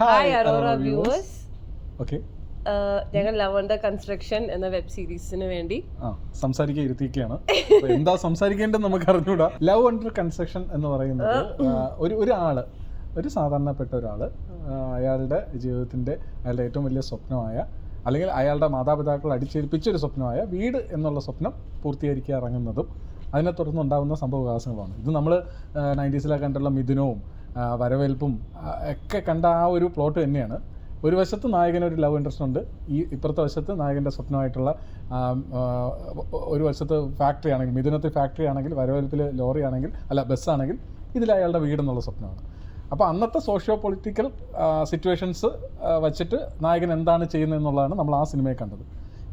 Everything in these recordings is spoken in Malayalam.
Hi Arora viewers. ഓക്കെ, ഞങ്ങൾ ലവ് അണ്ടർ കൺസ്ട്രക്ഷൻ എന്ന വെബ് സീരീസിന് വേണ്ടി സംസാരിക്കാൻ ഇരുത്തിയിരിക്കുകയാണ്. എന്താ സംസാരിക്കേണ്ടത് നമുക്ക് അറിഞ്ഞൂടാ. ലവ് അണ്ടർ കൺസ്ട്രക്ഷൻ എന്ന് പറയുന്നത് ഒരു സാധാരണപ്പെട്ട ഒരാള് അയാളുടെ ജീവിതത്തിന്റെ അയാളുടെ ഏറ്റവും വലിയ സ്വപ്നമായ, അല്ലെങ്കിൽ അയാളുടെ മാതാപിതാക്കൾ അടിച്ചേൽപ്പിച്ചൊരു സ്വപ്നമായ വീട് എന്നുള്ള സ്വപ്നം പൂർത്തീകരിക്കാൻ ഇറങ്ങുന്നതും അതിനെ തുടർന്നുണ്ടാകുന്ന സംഭവവികാസങ്ങളുമാണ്. ഇത് നമ്മൾ 90s കണ്ടുള്ള മിഥുനവും വരവേൽപ്പും ഒക്കെ കണ്ട ആ ഒരു പ്ലോട്ട് തന്നെയാണ്. ഒരു വശത്ത് നായകന് ഒരു ലവ് ഇൻട്രസ്റ്റ് ഉണ്ട്, ഇപ്പുറത്തെ വശത്ത് നായകൻ്റെ സ്വപ്നമായിട്ടുള്ള ഒരു വശത്ത് ഫാക്ടറി ആണെങ്കിൽ, മിഥുനത്തിൽ ഫാക്ടറി ആണെങ്കിൽ, വരവേൽപ്പിൽ ലോറി ആണെങ്കിൽ, അല്ല ബസ്സാണെങ്കിൽ, ഇതിൽ അയാളുടെ വീടെന്നുള്ള സ്വപ്നമാണ്. അപ്പോൾ അന്നത്തെ സോഷ്യോ പൊളിറ്റിക്കൽ സിറ്റുവേഷൻസ് വച്ചിട്ട് നായകൻ എന്താണ് ചെയ്യുന്നത് എന്നുള്ളതാണ് നമ്മൾ ആ സിനിമയിൽ കണ്ടത്.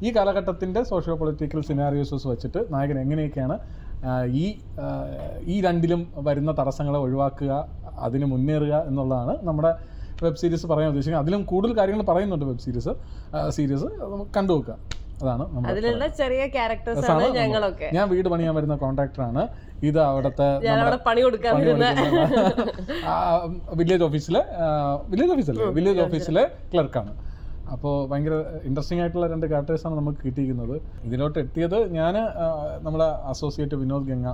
ഈ കാലഘട്ടത്തിൻ്റെ സോഷ്യോ പൊളിറ്റിക്കൽ സിനാരിയോസസ് വെച്ചിട്ട് നായകൻ എങ്ങനെയൊക്കെയാണ് ഈ രണ്ടിലും വരുന്ന തടസ്സങ്ങളെ ഒഴിവാക്കുക, അതിന് മുന്നേറുക എന്നുള്ളതാണ് നമ്മുടെ വെബ് സീരീസ് പറയാൻ ഉദ്ദേശിക്കുന്നത്. അതിലും കൂടുതൽ കാര്യങ്ങൾ പറയുന്നുണ്ട് വെബ് സീരീസ് കണ്ടുവെക്കുക. അതാണ് അതിലുള്ള ചെറിയ ക്യാരക്ടേഴ്സാണ് ഞങ്ങളൊക്കെ. ഞാൻ വീട് പണിയാൻ വരുന്ന കോൺട്രാക്ടറാണ്, ഇത് അവിടുത്തെ വില്ലേജ് ഓഫീസിലെ ക്ലർക്കാണ്. അപ്പോൾ ഭയങ്കര ഇൻട്രസ്റ്റിംഗ് ആയിട്ടുള്ള രണ്ട് ക്യാരക്ടേഴ്സാണ് നമുക്ക് കിട്ടിയിരിക്കുന്നത്. ഇതിലോട്ട് എത്തിയത് നമ്മുടെ അസോസിയേറ്റ് വിനോദ് ഗംഗ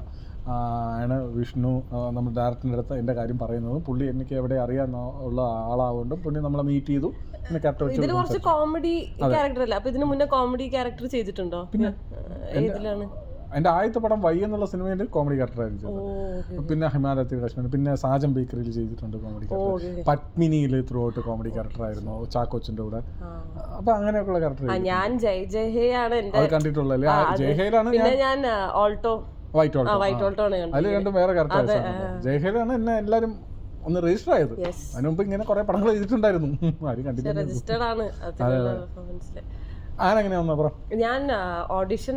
ആണ്. വിഷ്ണു നമ്മുടെ ഡയറക്ടറിൻ്റെ അടുത്ത് എൻ്റെ കാര്യം പറയുന്നത്. പുള്ളി എനിക്ക് എവിടെ അറിയാമെന്നുള്ള ആളാവുകൊണ്ട് പുള്ളി നമ്മളെ മീറ്റ് ചെയ്തു. പിന്നെ ഇതിൽ കുറച്ച് കോമഡി ക്യാരക്ടർ അല്ല. അപ്പൊ ഇതിന് മുന്നേ കോമഡി ക്യാരക്ടർ ചെയ്തിട്ടുണ്ടോ? പിന്നെ ഏതിലാണ്? എൻ്റെ ആദ്യത്തെ പടം വൈ എന്നുള്ള സിനിമയിൽ കോമഡി ക്യാരക്ടറായിരുന്നു. പിന്നെ ഹിമാലയത്തിൽ കശ്മീർ, പിന്നെ സാജൻ ബേക്കറിയിൽ ചെയ്തിട്ടുണ്ട് കോമഡി ക്യാരക്ടർ. പത്മിനിയിൽ ത്രൂ ഔട്ട് കോമഡി ക്യാരക്ടറായിരുന്നു ചാക്കോച്ചിന്റെ കൂടെ. അപ്പൊ അങ്ങനെയൊക്കെയുള്ള ക്യാരക്ടർ ഞാൻ ജയ്ഹയാണ് കണ്ടിട്ടുള്ളത്. ജയ്ഹയിലാണ് ഞാൻ ഓൾട്ടോ വൈറ്റ് ഓൾട്ടോ അതിൽ രണ്ടും വേറെ ക്യാരക്ടേഴ്സാണ്. ജയ്ഹയിലാണ് എന്നെ എല്ലാവരും ഒന്ന് രജിസ്റ്റർ ആയത്. അതിന് മുമ്പ് ഇങ്ങനെ കുറെ പടങ്ങൾ ചെയ്തിട്ടുണ്ടായിരുന്നു, ആരും കണ്ടിട്ടുണ്ട്. ആരെങ്ങനെയാ പറ? ഞാൻ ഓഡിഷൻ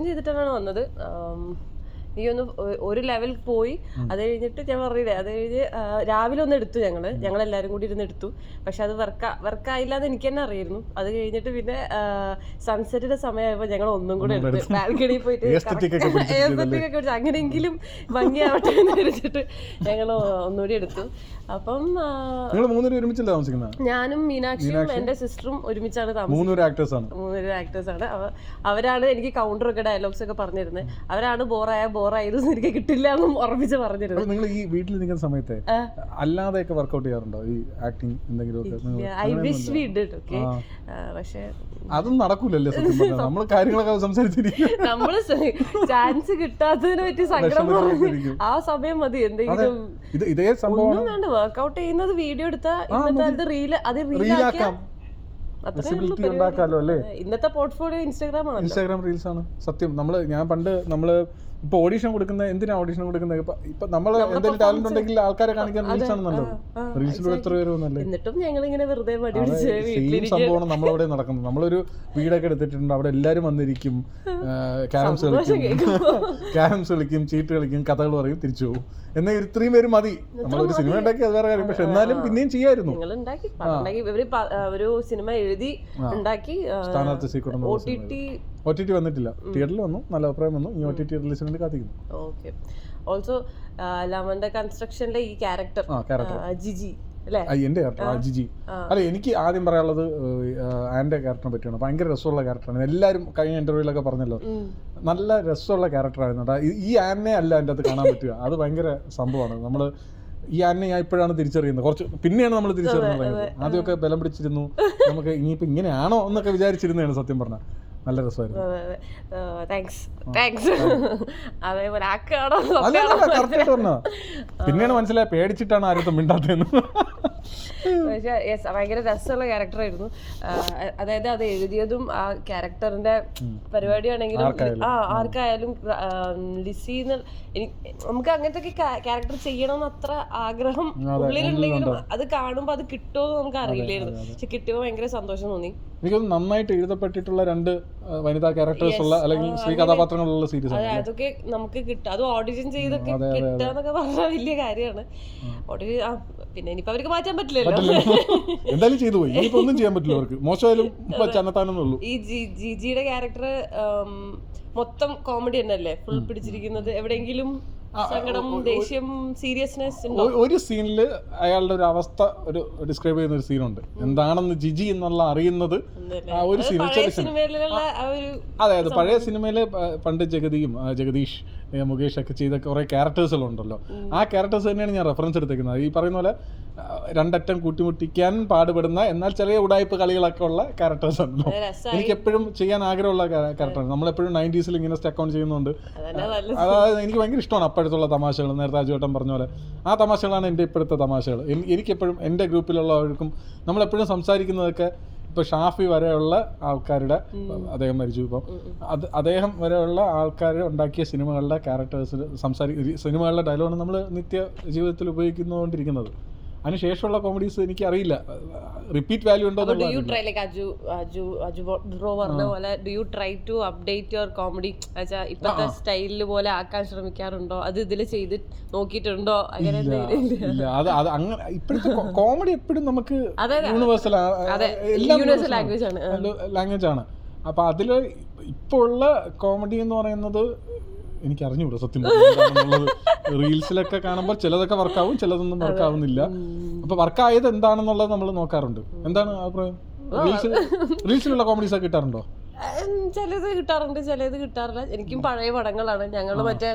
ചെയ്തിട്ടാണ് വന്നത്. നീ ഒന്ന് ഒരു ലെവൽ പോയി, അത് കഴിഞ്ഞിട്ട് ഞാൻ പറഞ്ഞില്ലേ, അത് കഴിഞ്ഞ് രാവിലെ ഒന്ന് എടുത്തു ഞങ്ങളെല്ലാവരും കൂടി ഇരുന്ന് എടുത്തു. പക്ഷെ അത് വർക്കായില്ല എന്ന് എനിക്ക് തന്നെ അറിയായിരുന്നു. അത് കഴിഞ്ഞിട്ട് പിന്നെ സൺസെറ്റിന്റെ സമയമായപ്പോൾ ഞങ്ങൾ ഒന്നും കൂടെ എടുത്ത് ബാൽക്കണിയിൽ പോയിട്ട് എയർസെറ്റൊക്കെ അങ്ങനെയെങ്കിലും ഭംഗിയാവട്ടെ എന്ന് വെച്ചിട്ട് ഞങ്ങൾ ഒന്നുകൂടി എടുത്തു. അപ്പം ഞാനും മീനാക്ഷിയും എന്റെ സിസ്റ്ററും ഒരുമിച്ചാണ് താമസിക്കുന്നത്. മൂന്നൂര് ആക്ടേഴ്സ് ആണ്. അവരാണ് എനിക്ക് കൗണ്ടറൊക്കെ ഡയലോഗ്സ് ഒക്കെ പറഞ്ഞിരുന്നത്. അവരാണ് ബോറായിരുന്നു, എനിക്ക് കിട്ടില്ല എന്നും ഉറപ്പിച്ച് പറഞ്ഞിരുന്നത്. നിങ്ങൾ ഈ വീട്ടിൽ നിൽക്കുന്ന സമയത്ത് അല്ലാതെയൊക്കെ വർക്ക്ഔട്ട് ചെയ്യാറുണ്ടോ ഈ ആക്ടിങ് എന്തെങ്കിലും? I wish we did. Okay, പക്ഷേ അതൊന്നും നടക്കൂലല്ലേ നമ്മൾ കാര്യങ്ങളൊക്കെ സംസാരിച്ചിരിക്കും. നമ്മള് ചാൻസ് കിട്ടാത്തതിനെ പറ്റി സങ്കടം പറഞ്ഞു. ആ സമയം മതി എന്തെങ്കിലും. ഇതേ സംഭവം വേണ്ട, വർക്ക്ഔട്ട് ചെയ്യുന്നത് വീഡിയോ എടുത്താൽ ഇന്നത്തെ റീലാക്കാം. ഇന്നത്തെ പോർട്ട്ഫോളിയോ ഇൻസ്റ്റാഗ്രാം റീൽസ് ആണ് സത്യം. ഞാൻ പണ്ട് ഇപ്പൊ ഓഡീഷൻ കൊടുക്കുന്ന, എന്തിനാ ഓഡീഷൻ കൊടുക്കുന്നത്? ഇപ്പൊ നമ്മൾ എന്തെങ്കിലും ടാലന്റ് ഉണ്ടെങ്കിൽ ആൾക്കാരെ കാണിക്കാൻ റീൽസ് ആണ് നല്ലത്. റീൽസിലൂടെ എത്ര പേര് സെയിം സംഭവമാണ് നമ്മളവിടെ നടക്കുന്നത്. നമ്മളൊരു വീടൊക്കെ എടുത്തിട്ടുണ്ട്, അവിടെ എല്ലാരും വന്നിരിക്കും, ക്യാരംസ് കളിക്കും, ചീട്ട് കളിക്കും, കഥകൾ പറയും, തിരിച്ചു പോകും. എന്നാൽ ഇത്രയും പേര് മതി. നമ്മളൊരു സിനിമ ഉണ്ടാക്കി അത് വേറെ കാര്യം, പക്ഷെ എന്നാലും പിന്നെയും ചെയ്യായിരുന്നു. ഒരു സിനിമ എഴുതി ഉണ്ടാക്കി. സ്ഥാനാർത്ഥി സീക്രട്ട് OTT വന്നിട്ടില്ല, തിയേറ്ററിൽ വന്നു, നല്ല അഭിപ്രായം വന്നു. ഈ OTT റിലീസിന് വേണ്ടി കാത്തിക്കുന്നു. ഓക്കെ. ഓൾസോ ലവ് അണ്ടർ കൺസ്ട്രക്ഷനിലെ ഈ ക്യാരക്ടർ ജിജി എന്റെ ക്യാരക്ടർ ജിജി. അല്ല, എനിക്ക് ആദ്യം പറയാനുള്ളത് ആന്റെ ക്യാരക്ടറിനെ പറ്റിയാണ്. ഭയങ്കര രസമുള്ള ക്യാരക്ടറാണ്. എല്ലാവരും കഴിഞ്ഞ ഇന്റർവ്യൂലൊക്കെ പറഞ്ഞല്ലോ, നല്ല രസമുള്ള ക്യാരക്ടറായിരുന്നു. ഈ ആനെ അല്ല എൻ്റെ അത് കാണാൻ പറ്റുക. അത് ഭയങ്കര സംഭവമാണ്. ഈ ആനെ ഞാൻ ഇപ്പോഴാണ് തിരിച്ചറിയുന്നത്. കുറച്ച് പിന്നെയാണ് നമ്മൾ തിരിച്ചറിയുന്നത്. ആദ്യമൊക്കെ ബലം പിടിച്ചിരുന്നു, നമുക്ക് ഇനിയിപ്പോൾ ഇങ്ങനെയാണോ എന്നൊക്കെ വിചാരിച്ചിരുന്നതാണ് സത്യം പറഞ്ഞാൽ. നല്ല രസമായിരുന്നു. പിന്നെയാണ് മനസ്സിലായ പേടിച്ചിട്ടാണ് ആരും മിണ്ടാത്തതെന്ന്. ഭയങ്കര രസമുള്ള ക്യാരക്ടറായിരുന്നു. അതായത് അത് എഴുതിയതും ആ ക്യാരക്ടറിന്റെ പരിപാടിയാണെങ്കിലും ആർക്കായാലും ലിസിന്ന് നമുക്ക് അങ്ങനത്തെ ക്യാരക്ടർ ചെയ്യണമെന്ന് അത്ര ആഗ്രഹം ഉള്ളിലുണ്ടെങ്കിലും അത് കാണുമ്പോൾ അത് കിട്ടുമോ നമുക്ക് അറിയില്ലായിരുന്നു. പക്ഷെ കിട്ടിയപ്പോൾ ഭയങ്കര സന്തോഷം തോന്നി. എനിക്കൊന്ന് നന്നായിട്ട് എഴുതപ്പെട്ടിട്ടുള്ള രണ്ട് വനിതാ ക്യാരക്ടേഴ്സ് ഉള്ള, അല്ലെങ്കിൽ സ്ത്രീ കഥാപാത്രങ്ങളുള്ള സീരീസ്. അതൊക്കെ നമുക്ക് കിട്ടും. അത് ഓഡിഷൻ ചെയ്തൊക്കെ കിട്ടാന്നൊക്കെ പറഞ്ഞാൽ വലിയ കാര്യമാണ്. പിന്നെ ഇനിയിപ്പോ അവർക്ക് മാറ്റാൻ പറ്റില്ലല്ലോ, എന്തായാലും ചെയ്തു പോയി. ഇനിയിപ്പോ ഒന്നും ചെയ്യാൻ പറ്റില്ല അവർക്ക്, മോശമായാലും ചന്നത്താനെന്നുള്ളൂ. ഈ ജിജിയുടെ ക്യാരക്ടർ മൊത്തം കോമഡി തന്നെയല്ലേ ഫുൾ പിടിച്ചിരിക്കുന്നത്. എവിടെയെങ്കിലും സങ്കടം, ദേഷ്യം, സീരിയസ്നെസ് ഒരു സീനിൽ അയാളുടെ ഒരു അവസ്ഥ ഒരു ഡിസ്ക്രൈബ് ചെയ്യുന്ന ഒരു സീനുണ്ട്. എന്താണെന്ന് ജിജി എന്നുള്ള അറിയുന്നത് ആ ഒരു സീൻ. അതെ അതെ, പഴയ സിനിമയില് പണ്ട് ജഗദീഷ്, മുകേഷ് ഒക്കെ ചെയ്ത കുറെ ക്യാരക്ടേഴ്സുകളുണ്ടല്ലോ. ആ ക്യാരക്ടേഴ്സ് തന്നെയാണ് ഞാൻ റെഫറൻസ് എടുത്തേക്കുന്നത്. ഈ പറയുന്ന പോലെ രണ്ടറ്റം കൂട്ടിമുട്ടിക്കാൻ പാടുപെടുന്ന എന്നാൽ ചെറിയ ഉടായ്പ കളികളൊക്കെ ഉള്ള ക്യാരക്ടേഴ്സ് ആണല്ലോ. എനിക്ക് എപ്പോഴും ചെയ്യാൻ ആഗ്രഹമുള്ള ക്യാരക്ടറാണ്. നമ്മളെപ്പോഴും 90s ഇങ്ങനെ സ്റ്റക്ക് ഓൺ ചെയ്യുന്നുണ്ട്. അതായത് എനിക്ക് ഭയങ്കര ഇഷ്ടമാണ് അപ്പോഴത്തുള്ള തമാശകൾ. നേരത്തെ അജുവേട്ടൻ പറഞ്ഞ പോലെ ആ തമാശകളാണ് എൻ്റെ ഇപ്പോഴത്തെ തമാശകൾ. എനിക്കെപ്പോഴും എൻ്റെ ഗ്രൂപ്പിലുള്ളവർക്കും നമ്മളെപ്പോഴും സംസാരിക്കുന്നതൊക്കെ ഇപ്പോൾ ഷാഫി വരെയുള്ള ആൾക്കാരുടെ, അദ്ദേഹം മരിച്ചു ഇപ്പം, അദ്ദേഹം വരെയുള്ള ആൾക്കാർ ഉണ്ടാക്കിയ സിനിമകളുടെ ക്യാരക്ടേഴ്സിൽ സിനിമകളുടെ ഡയലോഗാണ് നമ്മൾ നിത്യ ജീവിതത്തിൽ ഉപയോഗിക്കുന്നതുകൊണ്ടിരിക്കുന്നത്. അതിനുശേഷമുള്ള കോമഡീസ് എനിക്ക് അറിയില്ല റിപ്പീറ്റ് വാല്യൂ ഉണ്ടോ. ഇപ്പത്തെ സ്റ്റൈലില് പോലെ ആക്കാൻ ശ്രമിക്കാറുണ്ടോ? അത് ഇതില് ചെയ്ത് നോക്കിയിട്ടുണ്ടോ? അങ്ങനെ അത് അങ്ങനെ ഇപ്പോഴത്തെ കോമഡി എപ്പോഴും നമുക്ക് യൂണിവേഴ്സൽ ലാംഗ്വേജ് ആണ്. അപ്പൊ അതില് ഇപ്പൊ ഉള്ള കോമഡി എന്ന് പറയുന്നത് എനിക്ക് അറിഞ്ഞുകൂടാ സത്യം പറഞ്ഞുള്ളത്. റീൽസിലൊക്കെ കാണുമ്പോൾ ചിലതൊക്കെ വർക്കാവും, ചിലതൊന്നും വർക്കാവുന്നില്ല. അപ്പൊ വർക്കായത് എന്താണെന്നുള്ളത് നമ്മൾ നോക്കാറുണ്ട്. എന്താണ് അഭിപ്രായം? റീൽസിലുള്ള കോമഡീസ് ഒക്കെ കിട്ടാറുണ്ടോ? ചിലത് കിട്ടാറുണ്ട്, ചിലത് കിട്ടാറില്ല. എനിക്കും പഴയ പടങ്ങളാണ്. ഞങ്ങള് മറ്റേ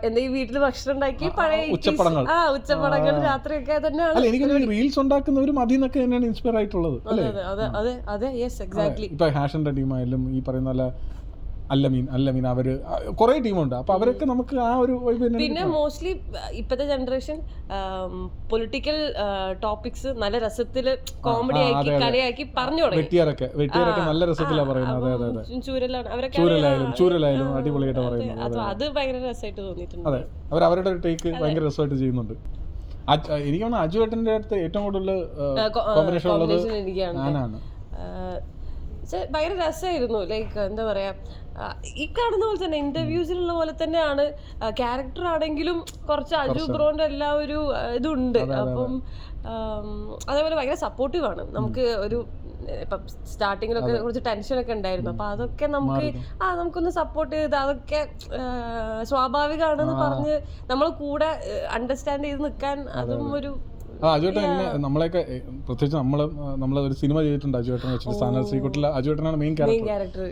എന്തെങ്കിലും വീട്ടിൽ ഭക്ഷണം ഉണ്ടാക്കി പഴയ ഉച്ചപ്പടങ്ങൾ രാത്രിയൊക്കെ തന്നെയാണ്. എനിക്ക് റീൽസ് ഉണ്ടാക്കുന്നവരും അതിൽ നിന്നൊക്കെ തന്നെയാണ് ഇൻസ്പയർ ആയിട്ടുള്ളത്. അതെ, യെസ്, എക്സാക്ട്ലി. ഇപ്പൊ ഹാഷന്റെ ടീമായാലും ഈ പറയുന്ന പോലെ അല്ലമീൻ അവര് കുറെ ടീമുണ്ട്. അപ്പൊ അവരൊക്കെ നമുക്ക് ആ ഒരു പിന്നെ മോസ്റ്റ്ലി ഇപ്പത്തെ ജനറേഷൻ പൊളിറ്റിക്കൽ ടോപ്പിക്സ് നല്ല രസത്തില് കോമഡി ആക്കി കളിയാക്കി പറഞ്ഞു തുടങ്ങി. വെട്ടിയാരൊക്കെ നല്ല രസത്തിലാണ് പറയുന്നത്. ചൂരലായാലും അടിപൊളിയായിട്ട് പറയുന്നത്. അത് ഭയങ്കര രസമായിട്ട് തോന്നിയിട്ടുണ്ട്. അതെ, അവരുടെ ഒരു ടേക്ക് ഭയങ്കര രസമായിട്ട് ചെയ്യുന്നുണ്ട്. എനിക്ക് തോന്നുന്നു അജുവേട്ടന്റെ അടുത്ത് ഏറ്റവും കൂടുതൽ കോമ്പിനേഷൻ ഉള്ളത് ഞാനാണ്. ഭയങ്കര രസമായിരുന്നു. ലൈക്ക് എന്താ പറയാ, ഈ കാണുന്ന പോലെ തന്നെ ഇന്റർവ്യൂസിലുള്ള പോലെ തന്നെയാണ്. ക്യാരക്ടർ ആണെങ്കിലും കുറച്ച് അജു ബ്രോന്റെ എല്ലാ ഒരു ഇതുണ്ട്. അപ്പം അതേപോലെ ഭയങ്കര സപ്പോർട്ടീവ് ആണ്. നമുക്ക് ഒരു ഇപ്പം സ്റ്റാർട്ടിങ്ങിലൊക്കെ കുറച്ച് ടെൻഷനൊക്കെ ഉണ്ടായിരുന്നു. അപ്പൊ അതൊക്കെ നമുക്കൊന്ന് സപ്പോർട്ട് ചെയ്ത് അതൊക്കെ സ്വാഭാവികമാണെന്ന് പറഞ്ഞ് നമ്മൾ കൂടെ അണ്ടർസ്റ്റാൻഡ് ചെയ്ത് നിൽക്കാൻ അതും ഒരു അജുവേട്ടൻ എന്നെ നമ്മളെയൊക്കെ പ്രത്യേകിച്ച് നമ്മളൊരു സിനിമ ചെയ്തിട്ടുണ്ട് അജുവേട്ടനെ വെച്ചിട്ട്. സ്ഥാന ശ്രീകുട്ടിലെ അജുവേട്ടനാണ് മെയിൻ ക്യാരക്ടർ.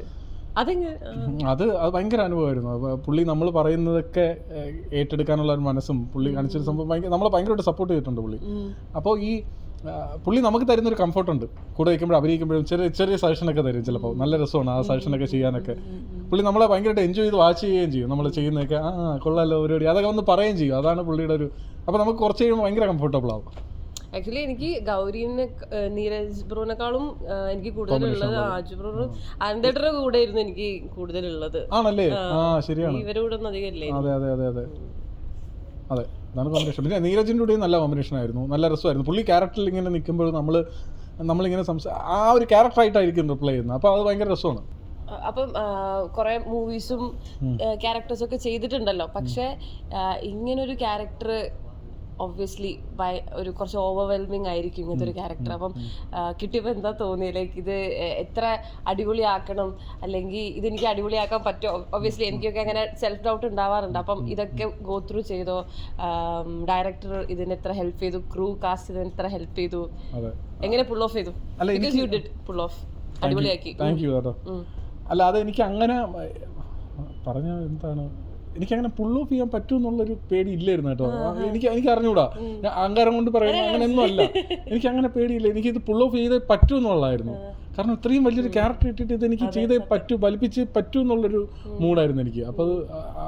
അത് ഭയങ്കര അനുഭവമായിരുന്നു. പുള്ളി നമ്മൾ പറയുന്നതൊക്കെ ഏറ്റെടുക്കാനുള്ള ഒരു മനസ്സും പുള്ളി കാണിച്ചൊരു സംഭവം നമ്മളെ ഭയങ്കരമായിട്ട് സപ്പോർട്ട് ചെയ്തിട്ടുണ്ട് പുള്ളി. അപ്പോൾ ഈ പുള്ളി നമുക്ക് തരുന്നൊരു കംഫർട്ടുണ്ട്. കൂടെ വയ്ക്കുമ്പോഴും അഭിനയിക്കുമ്പോഴും ചെറിയ സജഷനൊക്കെ തരും. ചിലപ്പോൾ നല്ല രസമാണ് ആ സജഷനൊക്കെ ചെയ്യാനൊക്കെ. പുള്ളി നമ്മളെ ഭയങ്കരമായിട്ട് എൻജോയ് ചെയ്ത് വാച്ച് ചെയ്യുകയും ചെയ്യും. നമ്മൾ ചെയ്യുന്നതൊക്കെ കൊള്ളാലോ പരിപാടി അതൊക്കെ വന്ന് പറയുകയും ചെയ്യും. അതാണ് പുള്ളിയുടെ ഒരു. അപ്പോൾ നമുക്ക് കുറച്ച് കഴിയുമ്പോൾ ഭയങ്കര കംഫർട്ടബിൾ ആവും. ആക്ച്വലി എനിക്ക് ഗൗരീനെ നീരജ് ബ്രോനെക്കാളും എനിക്ക് കൂടുതലുള്ളത് ആജു ബ്രോ അനന്തേട്ടന്റെ കൂടെ ആയിരുന്നു എനിക്ക് കൂടുതലുള്ളത്. ആണല്ലേ? ശരിയാണ്, ഇവരുടെ ഒന്നും അധികമല്ലേ. അതെ അതാണ് കോമ്പിനേഷൻ. പിന്നെ നീരജിൻ്റെ കൂടെയും നല്ല കോമ്പിനേഷൻ ആയിരുന്നു, നല്ല രസമായിരുന്നു. പുള്ളി ക്യാരക്ടറിൽ ഇങ്ങനെ നിൽക്കുമ്പോൾ നമ്മളിങ്ങനെ ആ ഒരു ക്യാരക്ടറായിട്ടായിരിക്കും റിപ്ലൈ ചെയ്യുന്നത്. അപ്പോൾ അത് ഭയങ്കര രസമാണ്. അപ്പം കുറെ മൂവീസും ക്യാരക്ടേഴ്സും ഒക്കെ ചെയ്തിട്ടുണ്ടല്ലോ. പക്ഷെ ഇങ്ങനൊരു ക്യാരക്ടർ ഒബ്വിയസ്ലി ഒരു കുറച്ച് ഓവർവെൽമിങ് ആയിരിക്കും ഇങ്ങനത്തെ ഒരു ക്യാരക്ടർ. അപ്പം കിട്ടിയപ്പോൾ എന്താ തോന്നി? ലൈക്ക് ഇത് എത്ര അടിപൊളിയാക്കണം, അല്ലെങ്കിൽ ഇതെനിക്ക് അടിപൊളിയാക്കാൻ പറ്റുമോ? ഒബ്വിയസ്ലി എനിക്കൊക്കെ അങ്ങനെ സെൽഫ് ഡൗട്ട് ഉണ്ടാവാറുണ്ട്. അപ്പം ഇതൊക്കെ ഗോ ത്രൂ ചെയ്തോ? ഡയറക്ടർ ഇതിന് എത്ര ഹെൽപ്പ് ചെയ്തു? ക്രൂ കാസ്റ്റ് ഇതിന് എത്ര ഹെൽപ്പ് ചെയ്തു? എങ്ങനെ പുൾ ഓഫ് ചെയ്തു? യു ഡിഡ് പുൾ ഓഫ്, അടിപൊളിയാക്കി. അല്ല, അത് എനിക്ക് അങ്ങനെ പറഞ്ഞ എന്താണ്, എനിക്കങ്ങനെ പുൾ ഓഫ് ചെയ്യാൻ പറ്റും എന്നുള്ളൊരു പേടി ഇല്ലായിരുന്നു കേട്ടോ. എനിക്ക് അറിഞ്ഞൂടാ, അഹങ്കാരം കൊണ്ട് പറയുന്നത് അങ്ങനെയൊന്നും അല്ല. എനിക്ക് അങ്ങനെ പേടിയില്ല. എനിക്കിത് പുൾ ഓഫ് ചെയ്തേ പറ്റൂ എന്നുള്ളതായിരുന്നു. കാരണം ഇത്രയും വലിയൊരു ക്യാരക്ടർ ഇട്ടിട്ട് ഇതെനിക്ക് ചെയ്തേ പറ്റൂ, വലിപ്പിച്ച് പറ്റൂ എന്നുള്ളൊരു മൂഡായിരുന്നു എനിക്ക്. അപ്പോൾ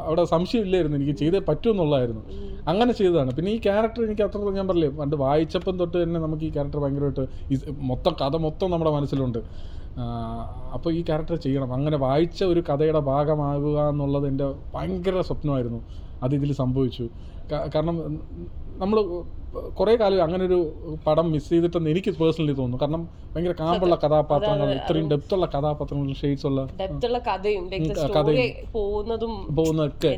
അവിടെ സംശയമില്ലായിരുന്നു, എനിക്ക് ചെയ്തേ പറ്റൂ എന്നുള്ളതായിരുന്നു. അങ്ങനെ ചെയ്തതാണ്. പിന്നെ ഈ ക്യാരക്ടർ എനിക്ക് അത്ര, ഞാൻ പറഞ്ഞില്ലേ പണ്ട് വായിച്ചപ്പം തൊട്ട് തന്നെ നമുക്ക് ഈ ക്യാരക്ടർ ഭയങ്കരമായിട്ട് കഥ മൊത്തം നമ്മുടെ മനസ്സിലുണ്ട്. അപ്പോൾ ഈ ക്യാരക്ടർ ചെയ്യണം, അങ്ങനെ വായിച്ച ഒരു കഥയുടെ ഭാഗമാകുക എന്നുള്ളത് എൻ്റെ ഭയങ്കര സ്വപ്നമായിരുന്നു. അതിതിൽ സംഭവിച്ചു. കാരണം നമ്മൾ കുറേ കാലം അങ്ങനൊരു പടം മിസ് ചെയ്തിട്ടെന്ന് എനിക്ക് പേഴ്സണലി തോന്നുന്നു. കാരണം ഭയങ്കര കാമ്പുള്ള കഥാപാത്രങ്ങൾ, ഇത്രയും ഡെപ്തുള്ള കഥാപാത്രങ്ങൾ, ഷെയ്ഡ്സ് ഉള്ള പോകുന്നതൊക്കെ.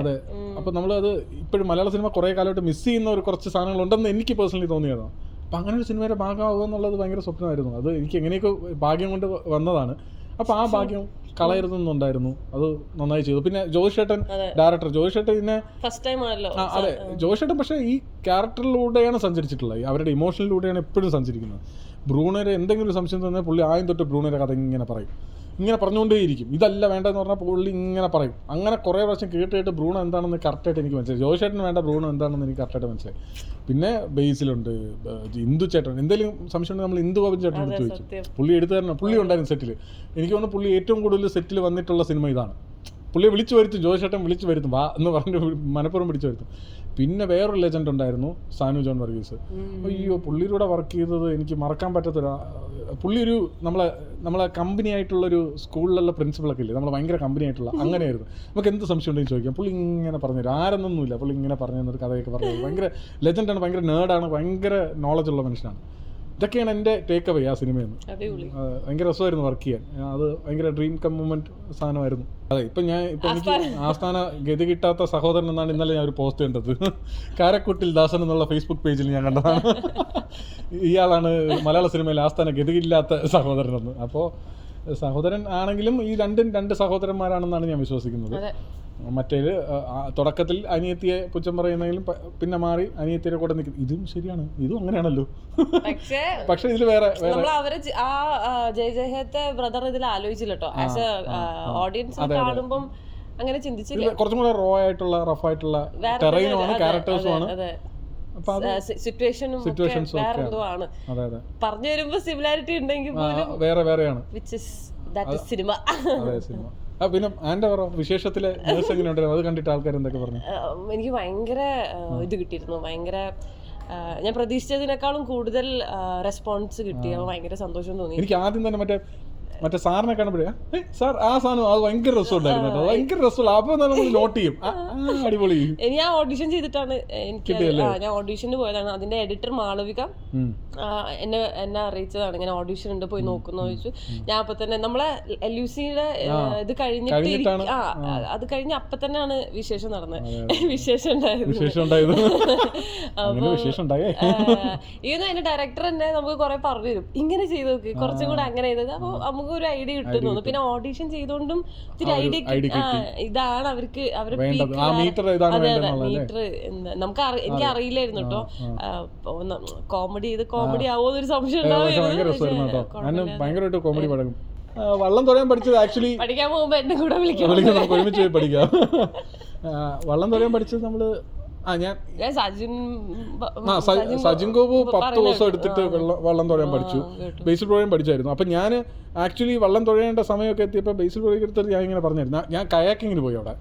അതെ, അപ്പോൾ നമ്മളത് ഇപ്പോഴും മലയാള സിനിമ കുറേ കാലമായിട്ട് മിസ് ചെയ്യുന്ന ഒരു കുറച്ച് സാധനങ്ങളുണ്ടെന്ന് എനിക്ക് പേഴ്സണലി തോന്നിയതാണ്. അപ്പം അങ്ങനെ ഒരു സിനിമയുടെ ഭാഗമാവുക എന്നുള്ളത് ഭയങ്കര സ്വപ്നമായിരുന്നു. അത് എനിക്ക് എങ്ങനെയൊക്കെ ഭാഗ്യം കൊണ്ട് വന്നതാണ്. അപ്പോൾ ആ ഭാഗ്യം കളയരുതെന്നുണ്ടായിരുന്നു. അത് നന്നായി ചെയ്തു. പിന്നെ ജോഷേട്ടൻ ഡയറക്ടർ ജോഷേട്ടൻ ഇതിനെ ഫസ്റ്റ് ടൈം ആണല്ലോ. അതെ, ജോഷേട്ടൻ പക്ഷേ ഈ ക്യാരക്ടറിലൂടെയാണ് സഞ്ചരിച്ചിട്ടുള്ളത്, അവരുടെ ഇമോഷനിലൂടെയാണ് എപ്പോഴും സഞ്ചരിക്കുന്നത്. ബ്രൂണോരെ എന്തെങ്കിലും ഒരു സംശയം തന്നെ പുള്ളി ആദ്യം തൊട്ട് ബ്രൂണോരെ കഥ ഇങ്ങനെ പറയും, ഇങ്ങനെ പറഞ്ഞുകൊണ്ടേയിരിക്കും. ഇതല്ല വേണ്ടതെന്ന് പറഞ്ഞാൽ പുള്ളി ഇങ്ങനെ പറയും. അങ്ങനെ കുറേ പ്രാവശ്യം കേട്ടിട്ട് ബ്രൂണോ എന്താണെന്ന് കറക്റ്റായിട്ട് എനിക്ക് മനസ്സിലായി. ജോഷേട്ടന് വേണ്ട ബ്രൂണോ എന്താണെന്ന് എനിക്ക് കറക്റ്റായിട്ട് മനസ്സിലായി. പിന്നെ ബേസിലുണ്ട്, ഇന്ദു ചേട്ടൻ, എന്തെങ്കിലും സംശയം ഉണ്ടെങ്കിൽ നമ്മൾ ഇന്ദു ബാബു ചേട്ടൻ എടുത്ത് ചോദിച്ചു. പുള്ളി എടുത്തു തരണം. പുള്ളി ഉണ്ടായിരുന്നു സെറ്റിൽ. എനിക്ക് തോന്നുന്നു പുള്ളി ഏറ്റവും കൂടുതൽ സെറ്റിൽ വന്നിട്ടുള്ള സിനിമ ഇതാണ്. പുള്ളിയെ വിളിച്ചു വരുത്തും, ജോഷേട്ടൻ വിളിച്ചു വരുത്തും, വാ എന്ന് പറഞ്ഞിട്ട് മനപ്പുറം വിളിച്ചു വരുത്തും. പിന്നെ വേറൊരു ലെജൻഡ് ഉണ്ടായിരുന്നു, സാനു ജോൺ വർഗീസ്. അയ്യോ, പുള്ളിയിലൂടെ വർക്ക് ചെയ്തത് എനിക്ക് മറക്കാൻ പറ്റാത്തൊരു, പുള്ളി ഒരു നമ്മളെ കമ്പനി ആയിട്ടുള്ളൊരു സ്കൂളിലുള്ള പ്രിൻസിപ്പളൊക്കെ ഇല്ലേ, നമ്മൾ ഭയങ്കര കമ്പനി ആയിട്ടുള്ള, അങ്ങനെയായിരുന്നു. നമുക്ക് എന്ത് സംശയം ഉണ്ടെങ്കിൽ ചോദിക്കാം, പുള്ളി ഇങ്ങനെ പറഞ്ഞുതരും. ആരെന്നൊന്നുമില്ല, പുള്ളി ഇങ്ങനെ പറഞ്ഞു തന്നൊരു കഥയൊക്കെ പറഞ്ഞു. ഭയങ്കര ലെജൻഡാണ്, ഭയങ്കര നേർഡാണ്, ഭയങ്കര നോളജുള്ള മനുഷ്യനാണ്. ഇതൊക്കെയാണ് എൻ്റെ ടേക്ക് അവേ ആ സിനിമയിൽ നിന്ന്. ഭയങ്കര രസമായിരുന്നു വർക്ക് ചെയ്യാൻ. അത് ഭയങ്കര ഡ്രീം കം മൊമെന്റ് സാധനമായിരുന്നു. അതെ, ഇപ്പം എനിക്ക് ആസ്ഥാന ഗതി കിട്ടാത്ത സഹോദരൻ എന്നാണ് ഇന്നലെ ഞാൻ ഒരു പോസ്റ്റ് കണ്ടത്. കാരക്കുട്ടിൽ ദാസൻ എന്നുള്ള ഫേസ്ബുക്ക് പേജിൽ ഞാൻ കണ്ടതാണ്. ഇയാളാണ് മലയാള സിനിമയിൽ ആസ്ഥാന ഗതിയില്ലാത്ത സഹോദരനെന്ന്. അപ്പോൾ സഹോദരൻ ആണെങ്കിലും ഈ രണ്ട് സഹോദരന്മാരാണെന്നാണ് ഞാൻ വിശ്വസിക്കുന്നത്. മറ്റേത് തുടക്കത്തിൽ അനിയത്തിയെ പുച്ഛം പറയുന്നെങ്കിലും പിന്നെ മാറി അനിയത്തിയെ കൂടെ നിൽക്കും. ഇതും ശരിയാണ്, ഇതും അങ്ങനെയാണല്ലോ. പക്ഷെ ഇതിൽ വേറെ ജയജയത്തെ ബ്രദർ ഇതിൽ ആലോചിച്ചില്ല കേട്ടോ. ആസ് എ ഓഡിയൻസ് കാണുമ്പോൾ അങ്ങനെ ചിന്തിച്ചില്ല. കുറച്ചും കൂടെ റോ ആയിട്ടുള്ള റഫ് ആയിട്ടുള്ള ടെറൈനുമാണ്, ക്യാരക്ടേഴ്സും ആണ്, സിറ്റുവേഷൻസും പറഞ്ഞു വരുമ്പോ സിമിലാരിറ്റി ഉണ്ടെങ്കിൽ വേറെയാണ് സിനിമ. പിന്നെ ആൻഡ് വിശേഷത്തിലെ ന്യൂസ് എങ്ങനെയുണ്ടായിരുന്നു? അത് കണ്ടിട്ട് ആൾക്കാർ എന്തൊക്കെ പറഞ്ഞു? എനിക്ക് ഭയങ്കര ഇത് കിട്ടിയിരുന്നു. ഭയങ്കര ഞാൻ പ്രതീക്ഷിച്ചതിനേക്കാളും കൂടുതൽ റെസ്പോൺസ് കിട്ടി. ഭയങ്കര സന്തോഷം തോന്നി. എനിക്ക് ആദ്യം തന്നെ മറ്റേ സാറിനെ കാണുമ്പോഴേ സാർ ആ സാധനം അത് ഭയങ്കര രസമുണ്ടായിരുന്നു കേട്ടോ, ഭയങ്കര രസമുള്ള. അപ്പൊ നമ്മൾ നോട്ട് ചെയ്യും, അടിപൊളി. ഞാൻ ഓഡിഷൻ ചെയ്തിട്ടാണ്, എനിക്ക് ഞാൻ ഓഡിഷന് പോയതാണ്. അതിന്റെ എഡിറ്റർ മാളവിക എന്നെ അറിയിച്ചതാണ്, ഇങ്ങനെ ഓഡിഷൻ ഉണ്ട്, പോയി നോക്കുന്നു ചോദിച്ചു. ഞാൻ അപ്പൊ തന്നെ നമ്മളെ LUCയുടെ ഇത് കഴിഞ്ഞിട്ട് അത് കഴിഞ്ഞ് അപ്പൊ തന്നെയാണ് വിശേഷം നടന്നത്. വിശേഷം ഉണ്ടായിരുന്നു. അതിന്റെ ഡയറക്ടർ തന്നെ നമുക്ക് കുറെ പറഞ്ഞു തരും, ഇങ്ങനെ ചെയ്ത് നോക്ക്, കുറച്ചും കൂടെ അങ്ങനെ ചെയ്തത്. അപ്പൊ നമുക്ക് ഒരു ഐഡിയ കിട്ടുന്നു. പിന്നെ ഓഡിഷൻ ചെയ്തോണ്ടും ഇത്തിരി ഐഡിയ ഇതാണ് അവർക്ക് മീറ്റർ നമുക്ക് എനിക്ക് അറിയില്ലായിരുന്നു കേട്ടോ. കോമഡി ആവോന്നൊരു സംശയം ഭയങ്കരമായിട്ട് കോമഡി പടം. വള്ളം തുഴയാൻ പഠിച്ചത് ആക്ച്വലി പഠിക്കാൻ പോകുമ്പോ എന്നെ കൂടെ വിളിക്കാം, ഒരുമിച്ച് പോയി പഠിക്കാം. വള്ളം തുഴയാൻ പഠിച്ചത് നമ്മള് സജിൻ ഗോപു 10 ദിവസം എടുത്തിട്ട് വള്ളം തുഴയാൻ പഠിച്ചു. ബേസിൽ തുഴയാൻ പഠിച്ചായിരുന്നു. അപ്പൊ ഞാൻ ആക്ച്വലി വള്ളം തുഴയേണ്ട സമയമൊക്കെ എത്തിയപ്പോൾ ബേസിൽ തുഴയെടുത്തിട്ട് ഞാൻ ഇങ്ങനെ പറഞ്ഞായിരുന്നു, ഞാൻ കയാക്കിങ്ങിന് പോയി അവിടെ.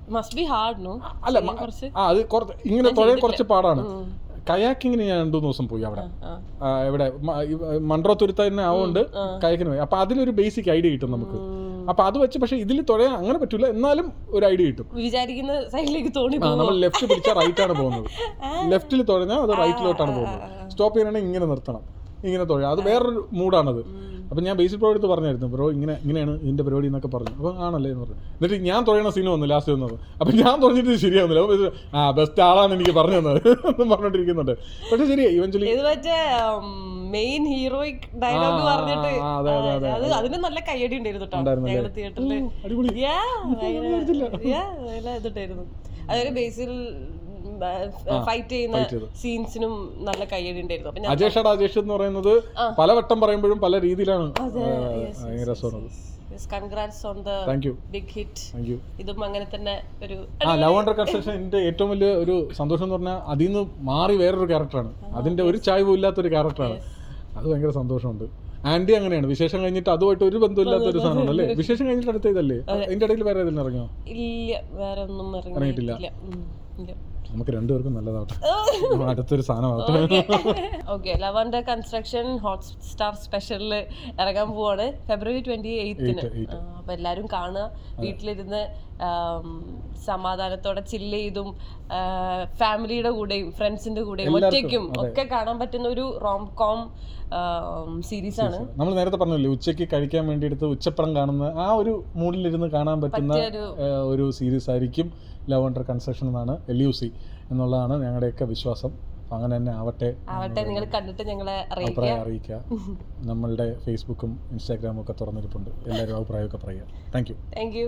അല്ല അത് ഇങ്ങനെ തുഴയാൻ കുറച്ച് പാടാണ്. കയാക്കിങ്ങിന് ഞാൻ 2 ദിവസം പോയി അവിടെ. എവിടെ മൺട്രോ തുരുത്ത തന്നെ ആവുകൊണ്ട് കയാക്കിന് പോയി. അപ്പൊ അതിലൊരു ബേസിക് ഐഡിയ കിട്ടും നമുക്ക്. അപ്പൊ അത് വെച്ച്, പക്ഷെ ഇതിൽ തുഴയാൻ അങ്ങനെ പറ്റൂല, എന്നാലും ഒരു ഐഡിയ കിട്ടും. വിചാരിക്കുന്ന സൈഡിലേക്ക് തോണി നമ്മൾ ലെഫ്റ്റ് പിടിച്ചാൽ റൈറ്റ് ആണ് പോകുന്നത്, ലെഫ്റ്റിൽ തുഴഞ്ഞാൽ അത് റൈറ്റിലോട്ടാണ് പോകുന്നത്. സ്റ്റോപ്പ് ചെയ്യാനാണെങ്കിൽ ഇങ്ങനെ നിർത്തണം, ഇങ്ങനെ തുഴയാം. അത് വേറൊരു മൂഡാണത്. അപ്പം ഞാൻ ബേസിക് ബ്രോ എടുത്ത് പറഞ്ഞായിരുന്നു, ബ്രോ ഇങ്ങനെയാണ് ഇതിൻ്റെ പരിപാടി എന്നൊക്കെ പറഞ്ഞു. അപ്പോൾ ആണല്ലേ എന്ന് പറഞ്ഞു. എന്നിട്ട് ഞാൻ തുഴയണ സീൻ വന്നു ലാസ്റ്റ് വന്നത്. അപ്പം ഞാൻ തുഴഞ്ഞിട്ട് ശരിയാവുന്നില്ല. അപ്പോൾ ബെസ്റ്റ് ആളാണ് എനിക്ക് പറഞ്ഞു തന്നത് എന്നും പറഞ്ഞോണ്ടിരിക്കുന്നുണ്ട്. പക്ഷെ ശരിയാ, ഇവഞ്ച്വലി മെയിൻ ഹീറോയിക് ഡയലോഗ് പറഞ്ഞിട്ട് അതിന് നല്ല കയ്യടി ഉണ്ടായിരുന്നു തിയേറ്ററിൽ. അതൊരു ബേസിൽ ഫൈറ്റ് ചെയ്യുന്ന സീൻസിനും നല്ല കയ്യടി ഉണ്ടായിരുന്നു. അജേഷ് എന്ന് പറയുന്നത് പലവട്ടം പറയുമ്പോഴും പല രീതിയിലാണ്. Congrats on the big hit. ഇതും അങ്ങനെ തന്നെ ഒരു ലവ് അണ്ടർ കൺസ്ട്രക്ഷൻ. എന്റെ ഏറ്റവും വലിയ ഒരു സന്തോഷം എന്ന് പറഞ്ഞാൽ അതിൽ നിന്ന് മാറി വേറൊരു ക്യാരക്ടറാണ്, അതിന്റെ ഒരു ചായ്വും ഇല്ലാത്തൊരു ക്യാരക്ടറാണ്. അത് ഭയങ്കര സന്തോഷമുണ്ട്. ആന്റി അങ്ങനെയാണ്, വിശേഷം കഴിഞ്ഞിട്ട് അതുമായിട്ട് ഒരു ബന്ധമില്ലാത്തൊരു സാധനമാണ് അല്ലേ? വിശേഷം കഴിഞ്ഞിട്ട് അടുത്ത ഇതല്ലേ? അതിന്റെ ഇടയിൽ വേറെ ഏതെങ്കിലും ഇറങ്ങിയോ? ഇല്ല, വേറെ ഒന്നും ഇറങ്ങിയിട്ടില്ല. നമുക്ക് രണ്ടുപേർക്കും നല്ലതാവട്ടെ, അടുത്തൊരു സാധനമാവട്ടെ. Okay, love under construction Hotstar സ്പെഷ്യലില് ഇറങ്ങാൻ പോവാണ് February 28th. അപ്പൊ എല്ലാരും കാണുക, വീട്ടിലിരുന്ന് സമാധാനത്തോടെ ചില്ല് ചെയ്തും ഫാമിലിയുടെ കൂടെയും ഫ്രണ്ട്സിന്റെ കൂടെയും ഒറ്റയ്ക്കും ഒക്കെ കാണാൻ പറ്റുന്ന ഒരു റോം കോം സീരീസ് ആണ്. നമ്മൾ നേരത്തെ പറഞ്ഞില്ലേ, ഉച്ചയ്ക്ക് കഴിക്കാൻ വേണ്ടി എടുത്ത് ഉച്ചപ്പടം കാണുന്ന ആ ഒരു മൂഡിലിരുന്ന് കാണാൻ പറ്റുന്ന ഒരു സീരീസ് ആയിരിക്കും ലവ് അണ്ടർ കൺസ്ട്രക്ഷൻ എന്നാണ് LUC എന്നുള്ളതാണ് ഞങ്ങളുടെയൊക്കെ വിശ്വാസം. അപ്പം അങ്ങനെ തന്നെ ആവട്ടെ, നിങ്ങൾ കണ്ടിട്ട് ഞങ്ങളെ അഭിപ്രായം അറിയിക്കുക. നമ്മളുടെ ഫേസ്ബുക്കും ഇൻസ്റ്റാഗ്രാമും ഒക്കെ തുറന്നിരിപ്പുണ്ട്, എല്ലാവരും അഭിപ്രായമൊക്കെ പറയുക. Thank you.